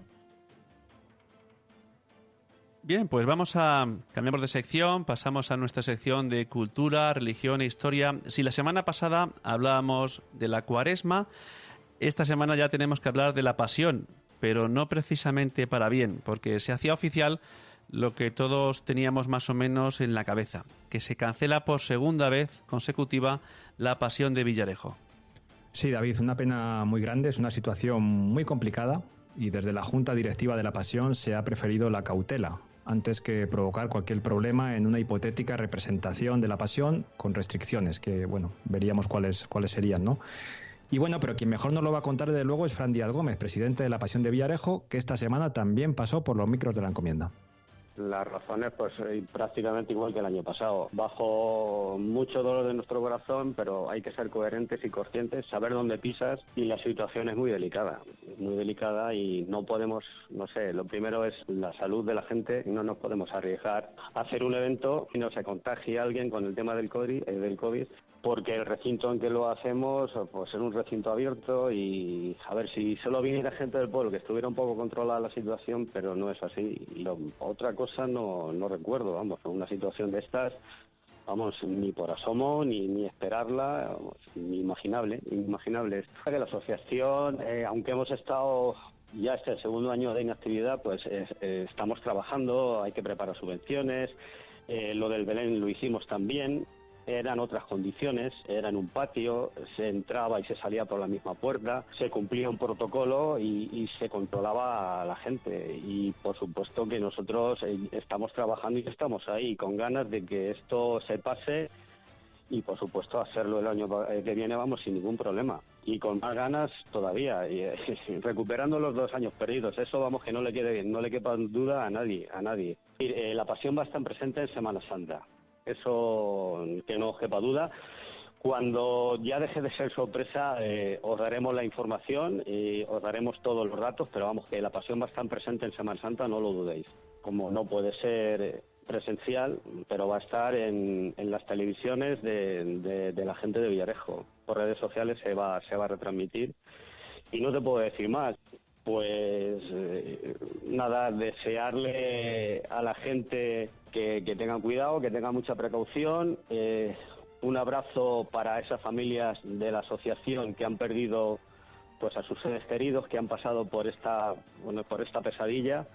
Bien, pues cambiamos de sección, pasamos a nuestra sección de cultura, religión e historia. Si la semana pasada hablábamos de la Cuaresma, esta semana ya tenemos que hablar de la Pasión, pero no precisamente para bien, porque se hacía oficial lo que todos teníamos más o menos en la cabeza, que se cancela por segunda vez consecutiva la Pasión de Villarejo. Sí, David, una pena muy grande, es una situación muy complicada y desde la Junta Directiva de la Pasión se ha preferido la cautela antes que provocar cualquier problema en una hipotética representación de la Pasión con restricciones, que bueno, veríamos cuáles serían, ¿no? Y bueno, pero quien mejor nos lo va a contar desde luego es Fran Díaz Gómez, presidente de la Pasión de Villarejo, que esta semana también pasó por los micros de la encomienda. Las razones, pues prácticamente igual que el año pasado. Bajo mucho dolor de nuestro corazón, pero hay que ser coherentes y conscientes, saber dónde pisas, y la situación es muy delicada y no podemos, no sé, lo primero es la salud de la gente, no nos podemos arriesgar a hacer un evento y no se contagie a alguien con el tema del COVID, porque el recinto en que lo hacemos, pues es un recinto abierto y a ver si solo viniera gente del pueblo, que estuviera un poco controlada la situación, pero no es así. Y otra cosa no recuerdo, vamos, una situación de estas, vamos, ni por asomo, ni esperarla, vamos, inimaginable. Que la asociación, aunque hemos estado ya este segundo año de inactividad, pues estamos trabajando, hay que preparar subvenciones, lo del Belén lo hicimos también. Eran otras condiciones, era en un patio, se entraba y se salía por la misma puerta, se cumplía un protocolo y se controlaba a la gente. Y por supuesto que nosotros estamos trabajando y estamos ahí con ganas de que esto se pase y por supuesto hacerlo el año que viene vamos sin ningún problema. Y con más ganas todavía, y recuperando los 2 años perdidos. Eso vamos que no le quepa duda a nadie. La Pasión va a estar presente en Semana Santa. Eso que no quepa duda. Cuando ya deje de ser sorpresa, os daremos la información y os daremos todos los datos, pero vamos, que la Pasión va a estar presente en Semana Santa, no lo dudéis. Como no puede ser presencial, pero va a estar en las televisiones de la gente de Villarejo. Por redes sociales se va a retransmitir. Y no te puedo decir más. Pues nada, desearle a la gente que tengan cuidado, que tengan mucha precaución. Un abrazo para esas familias de la asociación que han perdido pues a sus seres queridos, que han pasado por esta pesadilla.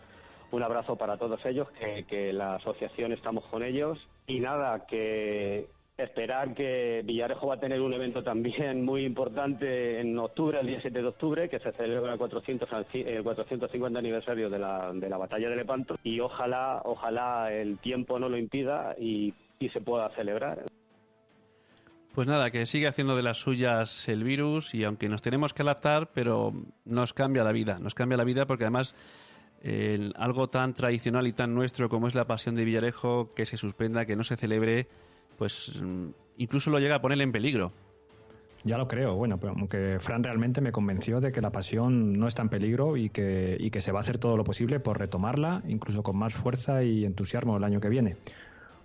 Un abrazo para todos ellos, que la asociación estamos con ellos. Y nada, que esperar que Villarejo va a tener un evento también muy importante en octubre, el día 7 de octubre, que se celebra el 450 aniversario de la batalla de Lepanto, y ojalá el tiempo no lo impida y se pueda celebrar. Pues nada, que sigue haciendo de las suyas el virus, y aunque nos tenemos que adaptar, pero nos cambia la vida porque además algo tan tradicional y tan nuestro como es la Pasión de Villarejo, que se suspenda, que no se celebre, pues incluso lo llega a poner en peligro. Ya lo creo, bueno, pero aunque Fran realmente me convenció de que la Pasión no está en peligro y que se va a hacer todo lo posible por retomarla, incluso con más fuerza y entusiasmo el año que viene.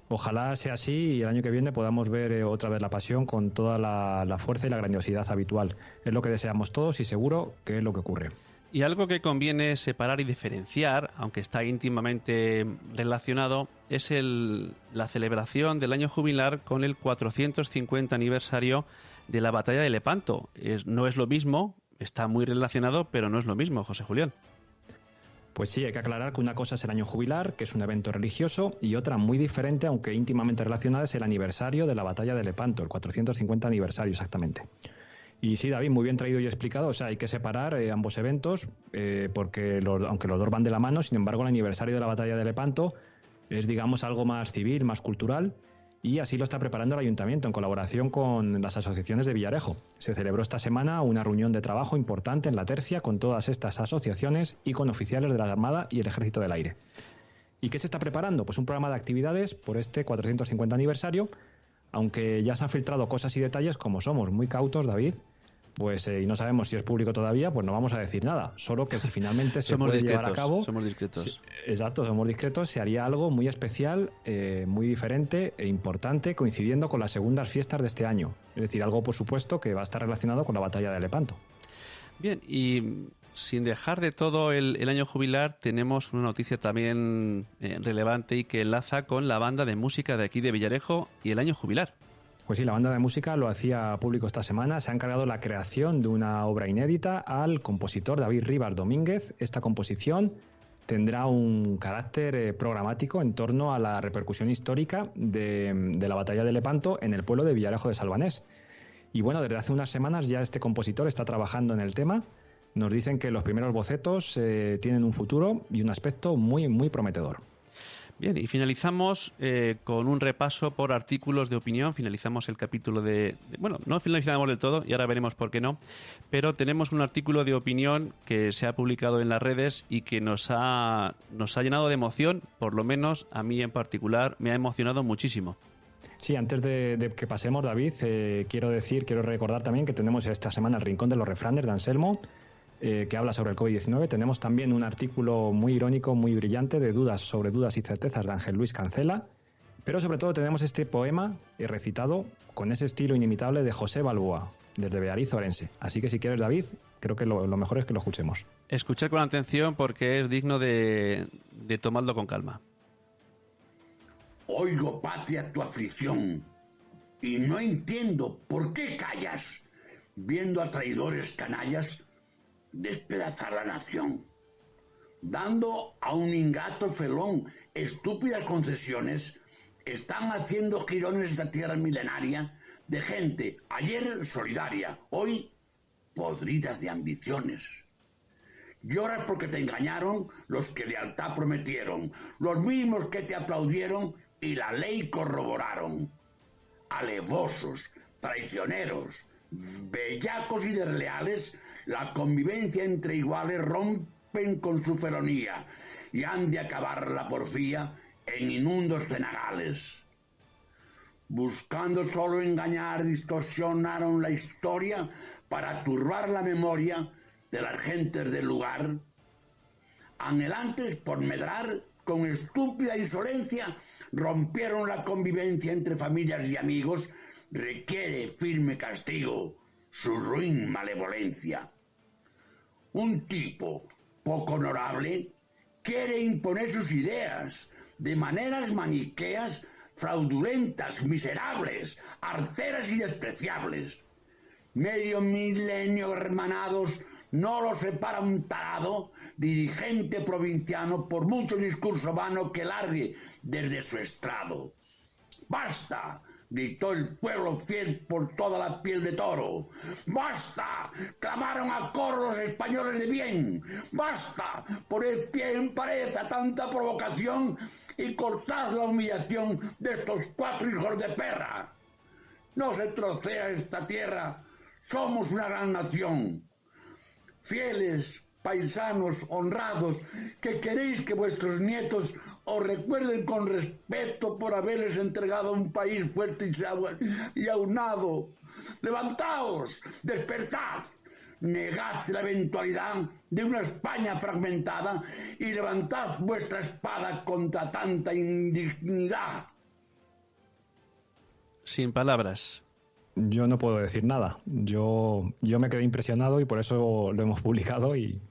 Ojalá sea así y el año que viene podamos ver otra vez la Pasión con toda la fuerza y la grandiosidad habitual. Es lo que deseamos todos y seguro que es lo que ocurre. Y algo que conviene separar y diferenciar, aunque está íntimamente relacionado, es la celebración del año jubilar con el 450 aniversario de la batalla de Lepanto. No es lo mismo, está muy relacionado, pero no es lo mismo, José Julián. Pues sí, hay que aclarar que una cosa es el año jubilar, que es un evento religioso, y otra muy diferente, aunque íntimamente relacionada, es el aniversario de la batalla de Lepanto, el 450 aniversario exactamente. Y sí, David, muy bien traído y explicado. O sea, hay que separar ambos eventos porque aunque los dos van de la mano, sin embargo, el aniversario de la batalla de Lepanto es, digamos, algo más civil, más cultural, y así lo está preparando el Ayuntamiento en colaboración con las asociaciones de Villarejo. Se celebró esta semana una reunión de trabajo importante en La Tercia con todas estas asociaciones y con oficiales de la Armada y el Ejército del Aire. ¿Y qué se está preparando? Pues un programa de actividades por este 450 aniversario. Aunque ya se han filtrado cosas y detalles, como somos muy cautos, David, pues y no sabemos si es público todavía, pues no vamos a decir nada. Solo que si finalmente se puede llevar a cabo... Somos discretos. Exacto, somos discretos. Se haría algo muy especial, muy diferente e importante, coincidiendo con las segundas fiestas de este año. Es decir, algo, por supuesto, que va a estar relacionado con la batalla de Lepanto. Bien, y sin dejar de todo el año jubilar, tenemos una noticia también relevante y que enlaza con la banda de música de aquí de Villarejo y el año jubilar. Pues sí, la banda de música lo hacía público esta semana. Se ha encargado la creación de una obra inédita al compositor David Rivas Domínguez. Esta composición tendrá un carácter programático en torno a la repercusión histórica de la batalla de Lepanto en el pueblo de Villarejo de Salvanés. Y bueno, desde hace unas semanas ya este compositor está trabajando en el tema. Nos dicen que los primeros bocetos tienen un futuro y un aspecto muy, muy prometedor. Bien, y finalizamos con un repaso por artículos de opinión. Finalizamos el capítulo bueno, no finalizamos del todo y ahora veremos por qué no, pero tenemos un artículo de opinión que se ha publicado en las redes y que nos ha llenado de emoción, por lo menos a mí en particular me ha emocionado muchísimo. Sí, antes de que pasemos, David, quiero recordar también que tenemos esta semana el Rincón de los Refranes de Anselmo, que habla sobre el COVID-19. Tenemos también un artículo muy irónico, muy brillante, de dudas y certezas de Ángel Luis Cancela, pero sobre todo tenemos este poema recitado con ese estilo inimitable de José Balboa, desde Beariz, Orense. Así que si quieres, David, creo que lo mejor es que lo escuchemos. Escuchar con atención porque es digno de tomarlo con calma. Oigo, patria, tu aflicción, y no entiendo por qué callas, viendo a traidores canallas despedazar la nación, dando a un ingrato felón estúpidas concesiones. Están haciendo jirones esta tierra milenaria de gente ayer solidaria, hoy podrida de ambiciones. Lloras porque te engañaron los que lealtad prometieron, los mismos que te aplaudieron y la ley corroboraron. Alevosos, traicioneros, bellacos y desleales, la convivencia entre iguales rompen con su feronía y han de acabar la porfía en inmundos cenagales. Buscando solo engañar, distorsionaron la historia para turbar la memoria de las gentes del lugar. Anhelantes por medrar, con estúpida insolencia, rompieron la convivencia entre familias y amigos. Requiere firme castigo su ruin malevolencia. Un tipo poco honorable quiere imponer sus ideas de maneras maniqueas, fraudulentas, miserables, arteras y despreciables. Medio milenio hermanados no lo separa un tarado dirigente provinciano por mucho discurso vano que largue desde su estrado. ¡Basta!, gritó el pueblo fiel por toda la piel de toro. ¡Basta!, clamaron a coro los españoles de bien. ¡Basta!, poned pie en pared a tanta provocación y cortad la humillación de estos cuatro hijos de perra. No se trocea esta tierra, somos una gran nación. Fieles, paisanos, honrados, que queréis que vuestros nietos os recuerden con respeto por haberles entregado un país fuerte y aunado. Levantaos, despertad, negad la eventualidad de una España fragmentada y levantad vuestra espada contra tanta indignidad. Sin palabras. Yo no puedo decir nada. Yo me quedé impresionado y por eso lo hemos publicado y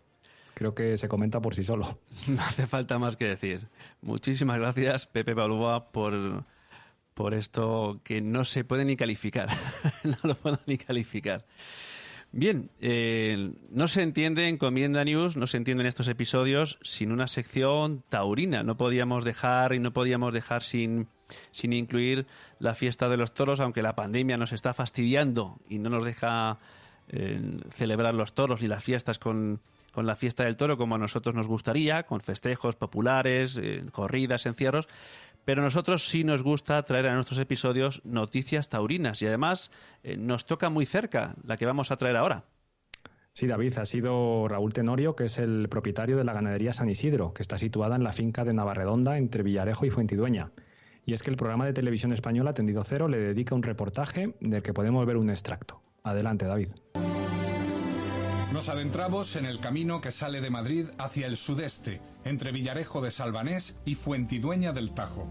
Creo que se comenta por sí solo. No hace falta más que decir. Muchísimas gracias, Pepe Balboa, por esto que no se puede ni calificar. No lo puedo ni calificar. Bien, no se entiende Encomienda News, no se entienden estos episodios sin una sección taurina. No podíamos dejar sin incluir la fiesta de los toros, aunque la pandemia nos está fastidiando y no nos deja celebrar los toros y las fiestas con la fiesta del toro como a nosotros nos gustaría, con festejos populares, corridas, encierros. Pero a nosotros sí nos gusta traer a nuestros episodios noticias taurinas y además nos toca muy cerca la que vamos a traer ahora. Sí, David, ha sido Raúl Tenorio, que es el propietario de la ganadería San Isidro, que está situada en la finca de Navarredonda entre Villarejo y Fuentidueña. Y es que el programa de televisión española Tendido Cero le dedica un reportaje del que podemos ver un extracto. Adelante, David. Nos adentramos en el camino que sale de Madrid hacia el sudeste, entre Villarejo de Salvanés y Fuentidueña del Tajo.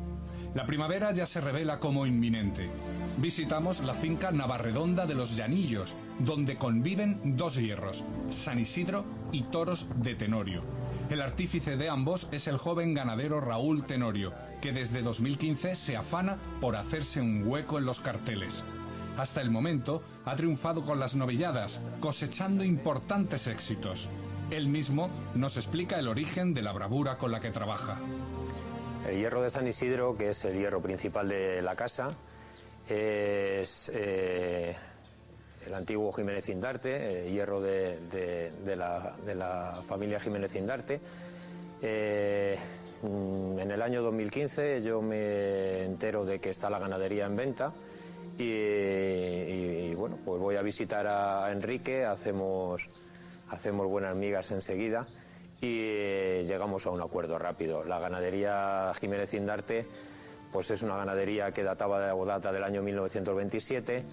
La primavera ya se revela como inminente. Visitamos la finca Navarredonda de los Llanillos, donde conviven dos hierros, San Isidro y toros de Tenorio. El artífice de ambos es el joven ganadero Raúl Tenorio, que desde 2015 se afana por hacerse un hueco en los carteles. Hasta el momento ha triunfado con las novilladas, cosechando importantes éxitos. Él mismo nos explica el origen de la bravura con la que trabaja. El hierro de San Isidro, que es el hierro principal de la casa, es el antiguo Jiménez Indarte, hierro de la familia Jiménez Indarte. En el año 2015 yo me entero de que está la ganadería en venta. Y bueno, pues voy a visitar a Enrique, hacemos buenas migas enseguida y llegamos a un acuerdo rápido. La ganadería Jiménez Indarte pues es una ganadería que data del año 1927,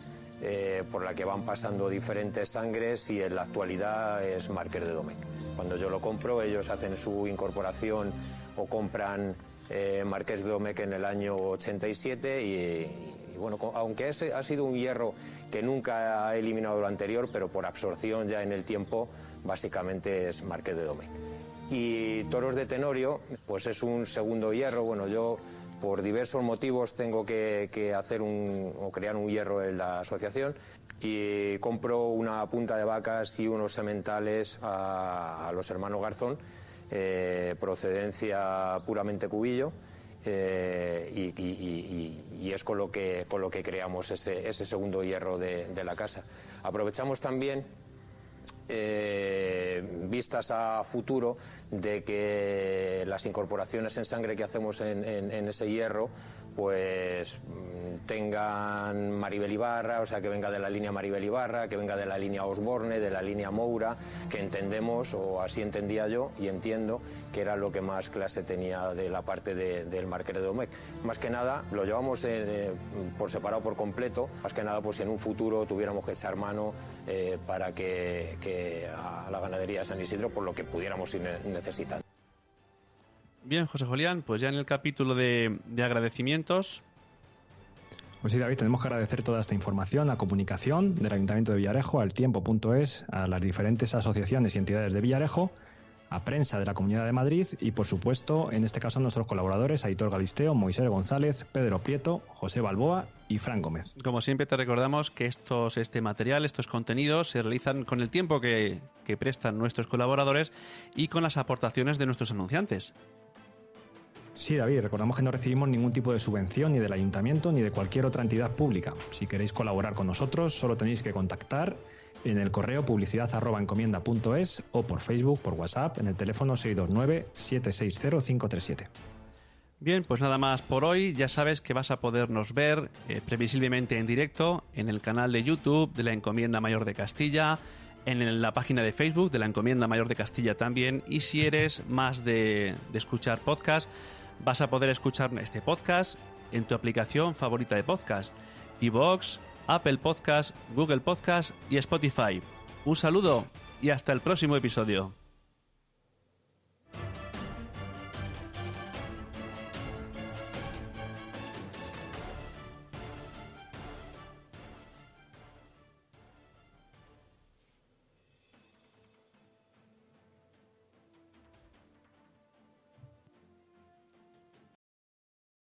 por la que van pasando diferentes sangres y en la actualidad es Marqués de Domecq. Cuando yo lo compro, ellos hacen su incorporación o compran Marqués de Domecq en el año 87 y bueno, aunque ha sido un hierro que nunca ha eliminado lo anterior, pero por absorción ya en el tiempo, básicamente es Marqués de Domecq. Y toros de Tenorio, pues es un segundo hierro. Bueno, yo por diversos motivos tengo que hacer o crear un hierro en la asociación y compro una punta de vacas y unos sementales a los hermanos Garzón, procedencia puramente cubillo. Y es con lo que creamos ese segundo hierro de la casa. Aprovechamos también vistas a futuro de que las incorporaciones en sangre que hacemos en ese hierro pues tengan Maribel Ibarra, o sea, que venga de la línea Maribel Ibarra, que venga de la línea Osborne, de la línea Moura, que entendemos, o así entendía yo y entiendo, que era lo que más clase tenía de la parte del Marqués de Domecq. Más que nada lo llevamos por separado por completo, más que nada pues si en un futuro tuviéramos que echar mano para que a la ganadería de San Isidro por lo que pudiéramos ir necesitando. Bien, José Julián, pues ya en el capítulo de agradecimientos. Pues sí, David, tenemos que agradecer toda esta información a Comunicación del Ayuntamiento de Villarejo, al Tiempo.es, a las diferentes asociaciones y entidades de Villarejo, a Prensa de la Comunidad de Madrid y, por supuesto, en este caso a nuestros colaboradores, Aitor Galisteo, Moisés González, Pedro Prieto, José Balboa y Fran Gómez. Como siempre te recordamos que este material, estos contenidos se realizan con el tiempo que prestan nuestros colaboradores y con las aportaciones de nuestros anunciantes. Sí, David, recordamos que no recibimos ningún tipo de subvención ni del Ayuntamiento ni de cualquier otra entidad pública. Si queréis colaborar con nosotros, solo tenéis que contactar en el correo publicidad@encomienda.es o por Facebook, por WhatsApp, en el teléfono 629-760-537. Bien, pues nada más por hoy. Ya sabes que vas a podernos ver previsiblemente en directo en el canal de YouTube de la Encomienda Mayor de Castilla, en la página de Facebook de la Encomienda Mayor de Castilla también, y si eres más de escuchar podcast, vas a poder escuchar este podcast en tu aplicación favorita de podcast: iVoox, Apple Podcast, Google Podcast y Spotify. Un saludo y hasta el próximo episodio.